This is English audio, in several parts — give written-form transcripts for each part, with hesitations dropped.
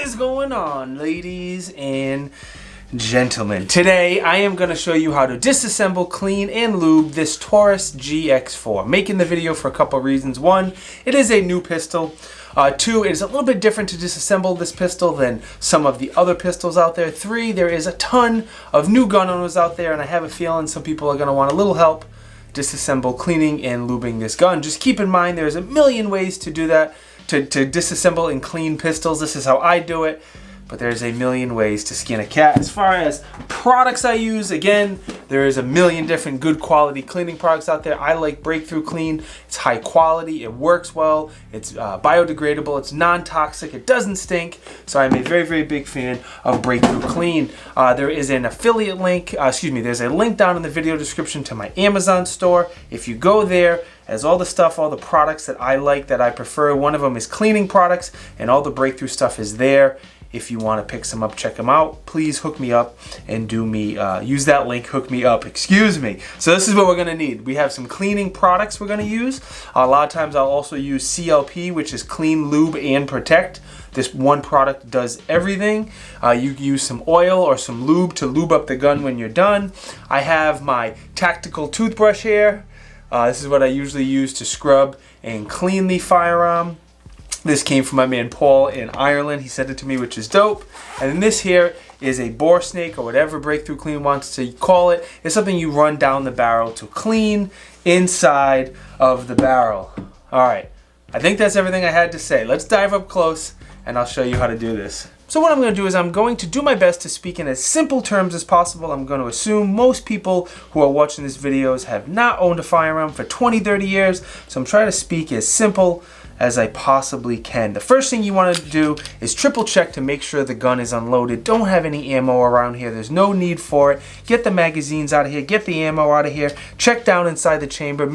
is going on, ladies and gentlemen? Today I am going to show you how to disassemble, clean, and lube this Taurus GX4. Making the video for a couple of reasons. One, it is a new pistol. Two, it is a little bit different to disassemble this pistol than some of the other pistols out there. Three, there is a ton of new gun owners out there, and I have a feeling some people are going to want a little help disassemble, cleaning, and lubing this gun. Just keep in mind there's a million ways to do that, to disassemble and clean pistols. This is how I do it, but there's a million ways to skin a cat. As far as products I use, again, there is a million different good quality cleaning products out there. I like Breakthrough Clean. It's high quality, it works well, it's biodegradable, it's non-toxic, it doesn't stink, so I'm a very, very big fan of Breakthrough Clean. There is an affiliate link, there's a link down in the video description to my Amazon store. If you go there, as all the stuff, all the products that I like, that I prefer. One of them is cleaning products, and all the Breakthrough stuff is there. If you want to pick some up, check them out. Please hook me up and use that link, hook me up, excuse me. So this is what we're going to need. We have some cleaning products we're going to use. A lot of times I'll also use CLP, which is Clean, Lube, and Protect. This one product does everything. You can use some oil or some lube to lube up the gun when you're done. I have my tactical toothbrush here. This is what I usually use to scrub and clean the firearm. This came from my man Paul in Ireland. He sent it to me, which is dope. And then this here is a bore snake, or whatever Breakthrough Clean wants to call it. It's something you run down the barrel to clean inside of the barrel. Alright, I think that's everything I had to say. Let's dive up close and I'll show you how to do this. So what I'm going to do is I'm going to do my best to speak in as simple terms as possible. I'm going to assume most people who are watching these videos have not owned a firearm for 20, 30 years. So I'm trying to speak as simple as I possibly can. The first thing you want to do is triple check to make sure the gun is unloaded. Don't have any ammo around here. There's no need for it. Get the magazines out of here. Get the ammo out of here. Check down inside the chamber.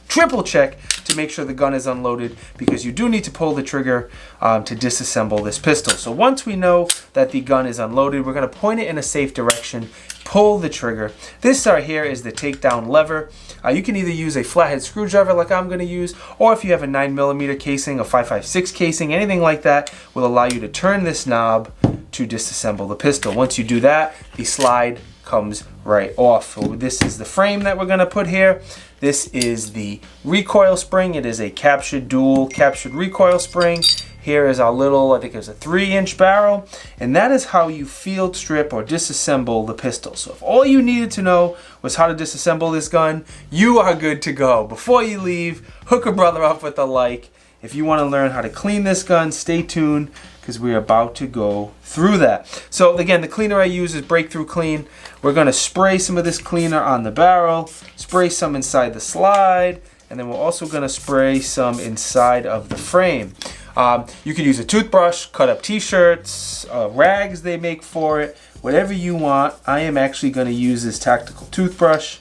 Triple check to make sure the gun is unloaded, because you do need to pull the trigger to disassemble this pistol. So once we know that the gun is unloaded, we're going to point it in a safe direction, pull the trigger. This right here is the takedown lever. You can either use a flathead screwdriver like I'm going to use, or if you have a 9mm casing, a 5.56 casing, anything like that will allow you to turn this knob to disassemble the pistol. Once you do that, the slide comes right off. So this is the frame that we're going to put here. This is the recoil spring. It is a dual captured recoil spring. Here is our little, I think it's a 3-inch barrel, and that is how you field strip or disassemble the pistol. So if all you needed to know was how to disassemble this gun, you are good to go. Before you leave, hook a brother up with a like. If you want to learn how to clean this gun, stay tuned, because we're about to go through that. So again, the cleaner I use is Breakthrough Clean. We're going to spray some of this cleaner on the barrel, spray some inside the slide, and then we're also going to spray some inside of the frame. You can use a toothbrush, cut up t-shirts, rags they make for it, whatever you want. I am actually going to use this tactical toothbrush.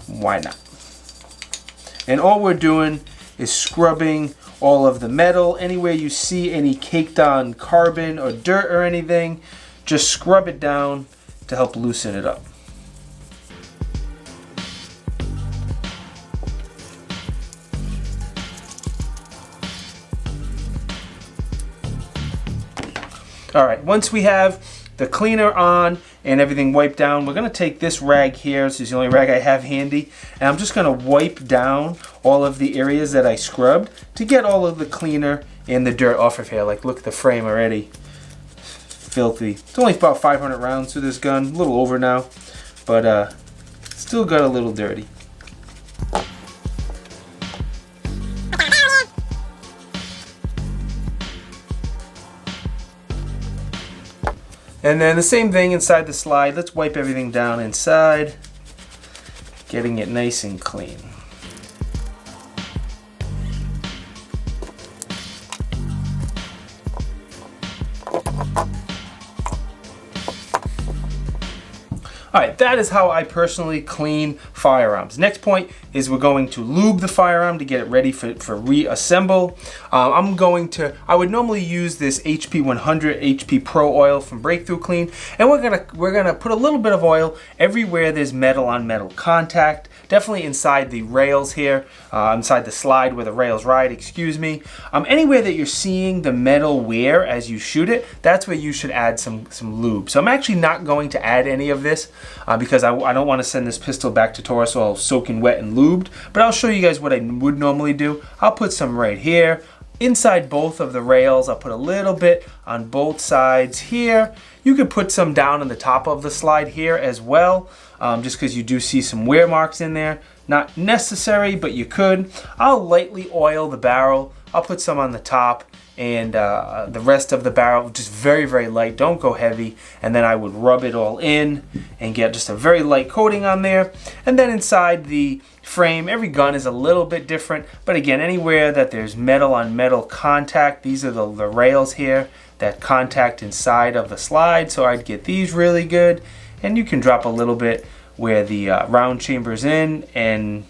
Why not? And all we're doing is scrubbing all of the metal. Anywhere you see any caked on carbon or dirt or anything, just scrub it down to help loosen it up. Alright, once we have the cleaner on and everything wiped down, we're going to take this rag here. This is the only rag I have handy. And I'm just going to wipe down all of the areas that I scrubbed to get all of the cleaner and the dirt off of here. Like, look at the frame already. Filthy. It's only about 500 rounds to this gun. A little over now. But still got a little dirty. And then the same thing inside the slide. Let's wipe everything down inside, getting it nice and clean. Alright, that is how I personally clean firearms. Next point is we're going to lube the firearm to get it ready for reassemble. I would normally use this HP 100 HP Pro oil from Breakthrough Clean, and we're gonna put a little bit of oil everywhere there's metal on metal contact. definitely inside the rails here, inside the slide where the rails ride, excuse me. Anywhere that you're seeing the metal wear as you shoot it, that's where you should add some lube. So I'm actually not going to add any of this because I don't want to send this pistol back to Taurus all soaking wet and lubed, but I'll show you guys what I would normally do. I'll put some right here. Inside both of the rails, I'll put a little bit on both sides here. You could put some down on the top of the slide here as well, just because you do see some wear marks in there. Not necessary, but you could. I'll lightly oil the barrel. I'll put some on the top and the rest of the barrel just very, very light. Don't go heavy. And then I would rub it all in and get just a very light coating on there. And then inside the frame, every gun is a little bit different, but again, anywhere that there's metal on metal contact, these are the rails here that contact inside of the slide, so I'd get these really good. And you can drop a little bit where the round chamber's in, and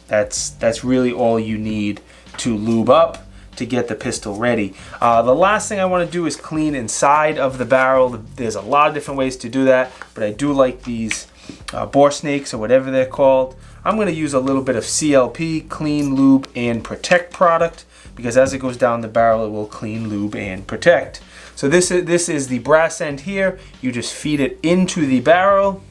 that's really all you need to lube up to get the pistol ready. The last thing I want to do is clean inside of the barrel. There's a lot of different ways to do that, but I do like these bore snakes or whatever they're called. I'm going to use a little bit of CLP, Clean Lube and Protect product, because as it goes down the barrel, it will clean, lube, and protect. So this is the brass end here. You just feed it into the barrel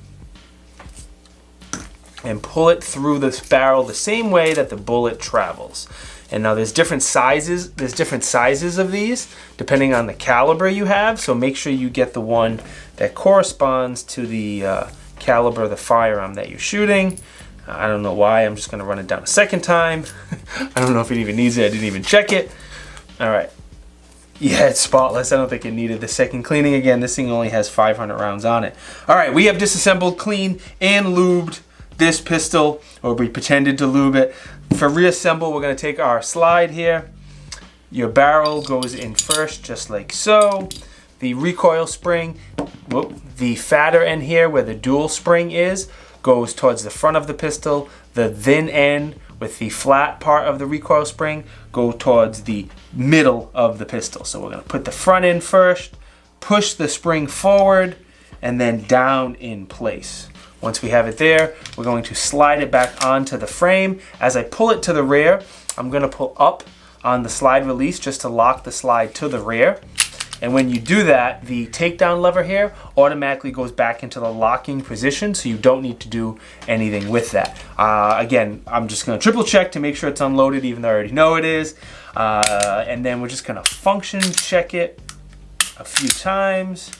and pull it through this barrel the same way that the bullet travels. And now there's different sizes. There's different sizes of these depending on the caliber you have. So make sure you get the one that corresponds to the caliber of the firearm that you're shooting. I don't know why. I'm just going to run it down a second time. I don't know if it even needs it. I didn't even check it. All right. Yeah, it's spotless. I don't think it needed the second cleaning. Again, this thing only has 500 rounds on it. All right, we have disassembled, cleaned, and lubed this pistol, or we pretended to lube it. For reassemble, we're going to take our slide here. Your barrel goes in first, just like so. The recoil spring, the fatter end here where the dual spring is, goes towards the front of the pistol. The thin end with the flat part of the recoil spring go towards the middle of the pistol. So we're going to put the front end first, push the spring forward, and then down in place. Once we have it there, we're going to slide it back onto the frame. As I pull it to the rear, I'm going to pull up on the slide release just to lock the slide to the rear. And when you do that, the takedown lever here automatically goes back into the locking position, so you don't need to do anything with that. Again, I'm just going to triple check to make sure it's unloaded, even though I already know it is. And then we're just going to function check it a few times,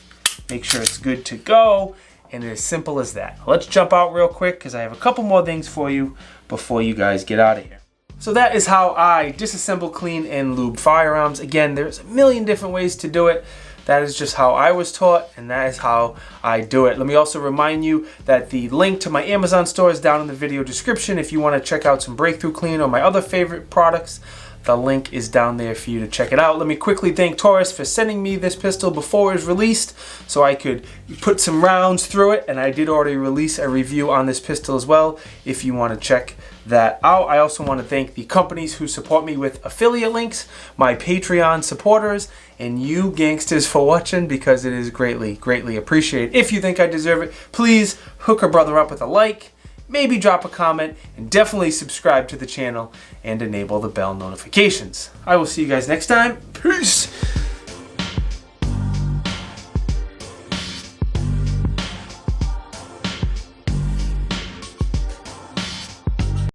make sure it's good to go, and it's as simple as that. Let's jump out real quick because I have a couple more things for you before you guys get out of here. So that is how I disassemble, clean, and lube firearms. Again, there's a million different ways to do it. That is just how I was taught, and that is how I do it. Let me also remind you that the link to my Amazon store is down in the video description. If you want to check out some Breakthrough Clean or my other favorite products, the link is down there for you to check it out. Let me quickly thank Taurus for sending me this pistol before it was released so I could put some rounds through it, and I did already release a review on this pistol as well if you want to check that out. I also want to thank the companies who support me with affiliate links, my Patreon supporters, and you gangsters for watching, because it is greatly, greatly appreciated. If you think I deserve it, please hook a brother up with a like, maybe drop a comment, and definitely subscribe to the channel and enable the bell notifications. I will see you guys next time. Peace!